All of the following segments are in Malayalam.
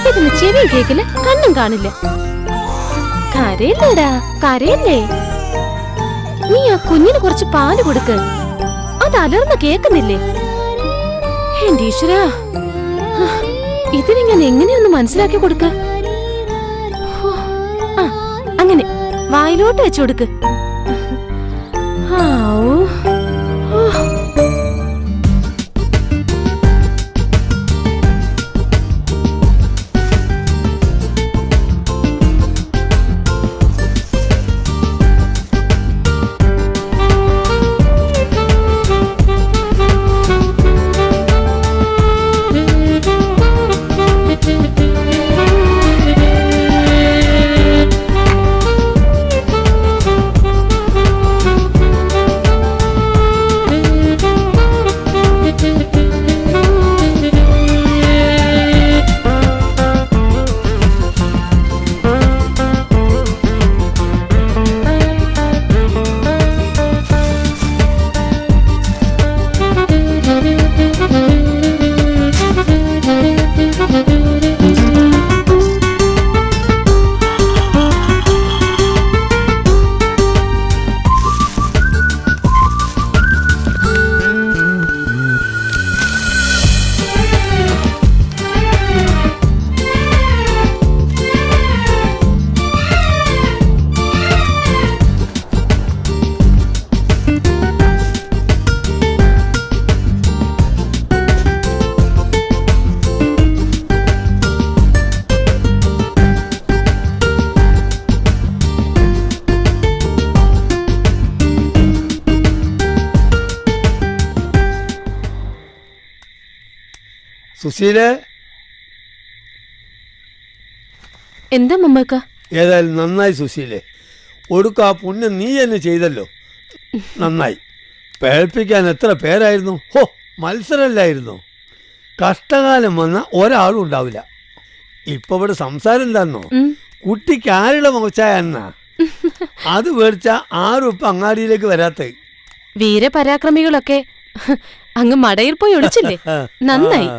ഇതിന് ചെവിയും കേക്കില്ല, കണ്ണും കാണില്ല. കരയില്ലടാ, കരയില്ലേ? നീ ആ കുഞ്ഞിന് കുറച്ച് പാല് കൊടുക്ക്. അത് അലർന്ന് കേക്കുന്നില്ലേ? എന്റെ ഈശ്വരാ, ഇതിനിങ്ങനെ എങ്ങനെയൊന്ന് മനസ്സിലാക്കി കൊടുക്ക. അങ്ങനെ വായിലോട്ട് വെച്ചു കൊടുക്ക്. സുശീലേ, എന്താ മമ്മക്ക? ഏതായാലും നന്നായി സുശീലേ. ഒടുക്ക ആ പുണ്യം നീ തന്നെ ചെയ്തല്ലോ, നന്നായി. പേഴ്പ്പിക്കാൻ എത്ര പേരായിരുന്നു. ഹോ, മത്സരമല്ലായിരുന്നു. കഷ്ടകാലം വന്ന ഒരാളും ഉണ്ടാവില്ല. ഇപ്പൊ ഇവിടെ സംസാരം എന്താന്നോ, കുട്ടിക്ക് ആരുടെ മുഖച്ചായ എന്നാ അത് മേടിച്ച ആരും ഇപ്പൊ അങ്ങാടിയിലേക്ക് വരാത്ത. വീരപരാക്രമികളൊക്കെ അങ്ങ് മടയിൽ പോയി ഒളിച്ചില്ലേ? നന്നായി.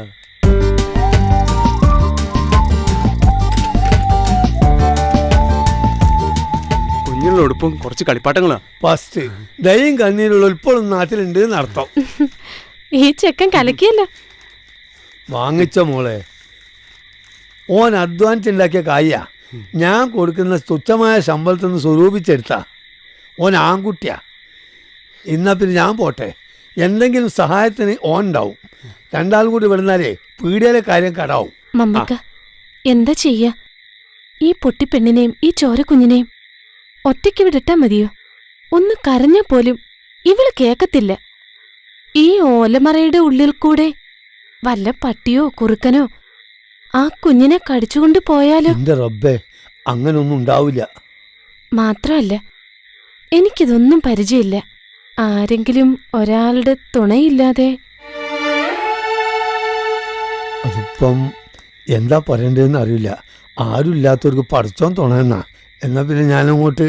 ഉടുപ്പും കുറച്ച് കളിപ്പാട്ടങ്ങളാ. ഫസ്റ്റ് ദയും കണ്ണീരുള്ള ഇപ്പോഴും നാട്ടിലുണ്ട് എന്നർത്ഥം. ഈ ചെക്കൻ കലക്കിയല്ല. വാങ്ങിച്ച മോളെ, ഓൻ അധ്വാനിച്ചുണ്ടാക്കിയ കായ ഞാൻ കൊടുക്കുന്ന തുച്ഛമായ ശമ്പളത്തിൽ നിന്ന് സ്വരൂപിച്ചെടുത്താ. ഓൻ ആൺകുട്ടിയാ. എന്നാ പിന്നെ ഞാൻ പോട്ടെ, എന്തെങ്കിലും സഹായത്തിന് ഓൻ ഉണ്ടാവും. രണ്ടാളും കൂടി വിടുന്നാലേ പീടിയയിലെ കാര്യം കടാവും. മമ്മക്ക, എന്താ ചെയ്യാ? ഈ പൊട്ടിപ്പെണ്ണിനെയും ഈ ചോരക്കുഞ്ഞിനെയും ഒറ്റയ്ക്ക് വിടട്ടാ മതിയോ? ഒന്ന് കരഞ്ഞാ പോലും ഇവള് കേക്കത്തില്ല. ഈ ഓലമറയുടെ ഉള്ളിൽ കൂടെ വല്ല പട്ടിയോ കുറുക്കനോ ആ കുഞ്ഞിനെ കടിച്ചുകൊണ്ട് പോയാലോ? എന്റെ റബ്ബേ, അങ്ങനൊന്നും ഉണ്ടാവില്ല. മാത്രമല്ല, എനിക്കിതൊന്നും പരിചയമില്ല. ആരെങ്കിലും ഒരാളുടെ തുണയില്ലാതെ. അതിപ്പം എന്താ പറയണ്ടതെന്ന് അറിയില്ല. ആരും ഇല്ലാത്തവർക്ക് പഠിച്ചോൻ തുണയെന്നാ. എന്നാ പിന്നെ ഞാനങ്ങോട്ട്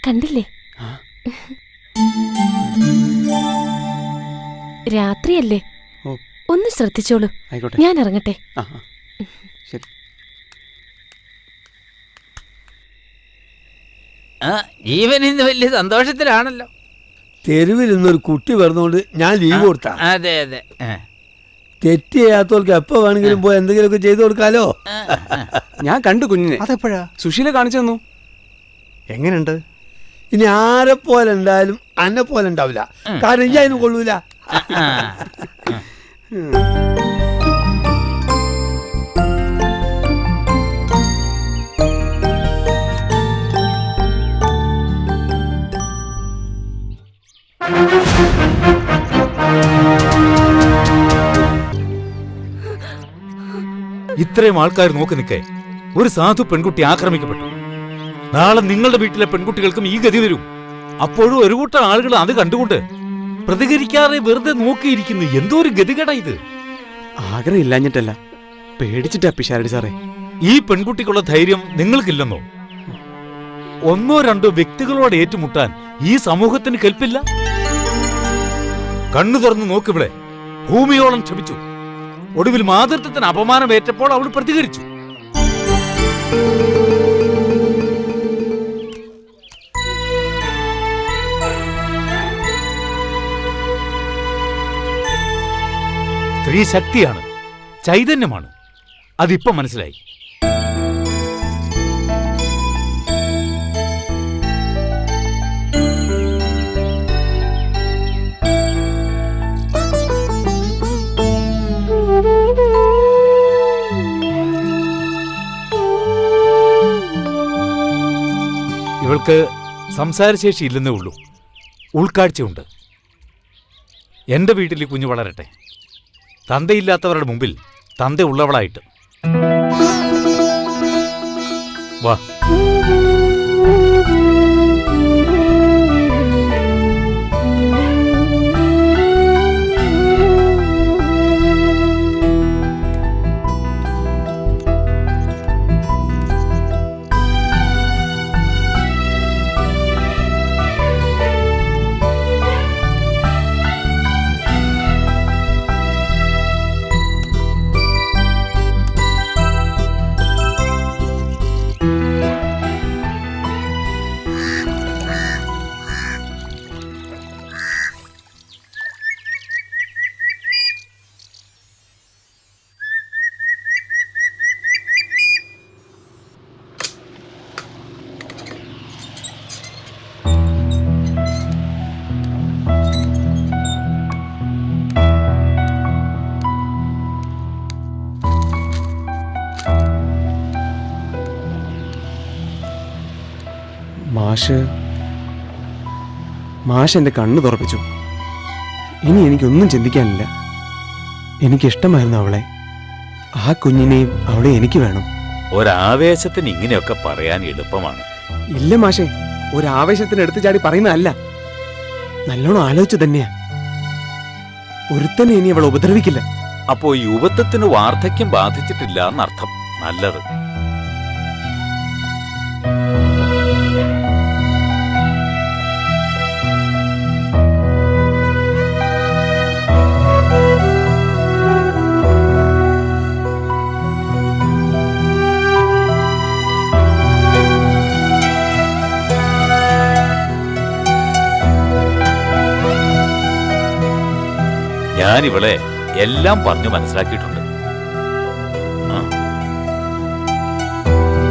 കണ്ടില്ലേ? രാത്രിയല്ലേ, ഒന്ന് ശ്രദ്ധിച്ചോളൂ. ഞാൻ ഇറങ്ങട്ടെ. ജീവൻ ഇന്ന് വലിയ സന്തോഷത്തിലാണല്ലോ. തെരുവിൽ ഇന്നൊരു കുട്ടി വരുന്നോണ്ട് ഞാൻ ലീവ് കൊടുത്താ. അതെ അതെ, തെറ്റ് ചെയ്യാത്തവർക്ക് എപ്പോ വേണമെങ്കിലും പോയി എന്തെങ്കിലുമൊക്കെ ചെയ്തു കൊടുക്കാലോ. ഞാൻ കണ്ടു കുഞ്ഞിനെ. അതെപ്പോഴാ? സുശീല കാണിച്ചു തന്നു. എങ്ങനെയുണ്ട്? ഇനി ആരെ പോലെ ഉണ്ടായാലും അന്നെ പോലെ ഉണ്ടാവില്ല. കാരണം ഇനി അതിന് കൊള്ളൂല. ഇത്രയും ആൾക്കാർ നോക്കി നിൽക്കേ ഒരു സാധു പെൺകുട്ടി ആക്രമിക്കപ്പെട്ടു. നാളെ നിങ്ങളുടെ വീട്ടിലെ പെൺകുട്ടികൾക്കും ഈ ഗതി വരും. അപ്പോഴും ഒരു കൂട്ടം ആളുകൾ അത് കണ്ടുകൊണ്ട് പ്രതികരിക്കാതെ വെറുതെ നോക്കിയിരിക്കുന്നു. എന്തോ ഒരു ഗതികേടാ ഇത്. ആഗ്രഹമില്ലാഞ്ഞിട്ടല്ല, പേടിച്ചിട്ടാ പിഷാരടി സാറേ. ഈ പെൺകുട്ടിക്കുള്ള ധൈര്യം നിങ്ങൾക്കില്ലെന്നോ? ഒന്നോ രണ്ടോ വ്യക്തികളോട് ഏറ്റുമുട്ടാൻ ഈ സമൂഹത്തിന് കെൽപ്പില്ല. കണ്ണു തുറന്നു നോക്കിവിടെ ഭൂമിയോളം ക്ഷമിച്ചു. ഒടുവിൽ മാതൃത്വത്തിന് അപമാനമേറ്റപ്പോൾ അവൾ പ്രതികരിച്ചു. സ്ത്രീ ശക്തിയാണ്, ചൈതന്യമാണ്. അതിപ്പം മനസ്സിലായി. ഇവൾക്ക് സംസാരശേഷി ഇല്ലെന്നേ ഉള്ളൂ, ഉൾക്കാഴ്ചയുണ്ട്. എന്റെ വീട്ടിൽ ഈ കുഞ്ഞു വളരട്ടെ, തന്തയില്ലാത്തവരുടെ മുമ്പിൽ തന്തയുള്ളവളായിട്ട്. വാ. മാഷ് എന്റെ കണ്ണ് തുറപ്പിച്ചു. ഇനി എനിക്കൊന്നും ചിന്തിക്കാനില്ല. എനിക്കിഷ്ടമായിരുന്നു അവളെ. ആ കുഞ്ഞിനെയും അവളെ എനിക്ക് വേണം. ഒരാവേശത്തിന് ഇങ്ങനെയൊക്കെ പറയാൻ എളുപ്പമാണ്. ഇല്ല മാഷെ, ഒരാവേശത്തിന് എടുത്തു ചാടി പറയുന്നതല്ല. നല്ലോണം ആലോചിച്ചു തന്നെയാ. ഒരുത്തനെ ഇനി അവൾ ഉപദ്രവിക്കില്ല. അപ്പോ യുവത്വത്തിന് വാർദ്ധക്യം ബാധിച്ചിട്ടില്ല എന്നർത്ഥം. നല്ലത്. ഞാനിവളെ എല്ലാം പറഞ്ഞു മനസ്സിലാക്കിയിട്ടുണ്ട്.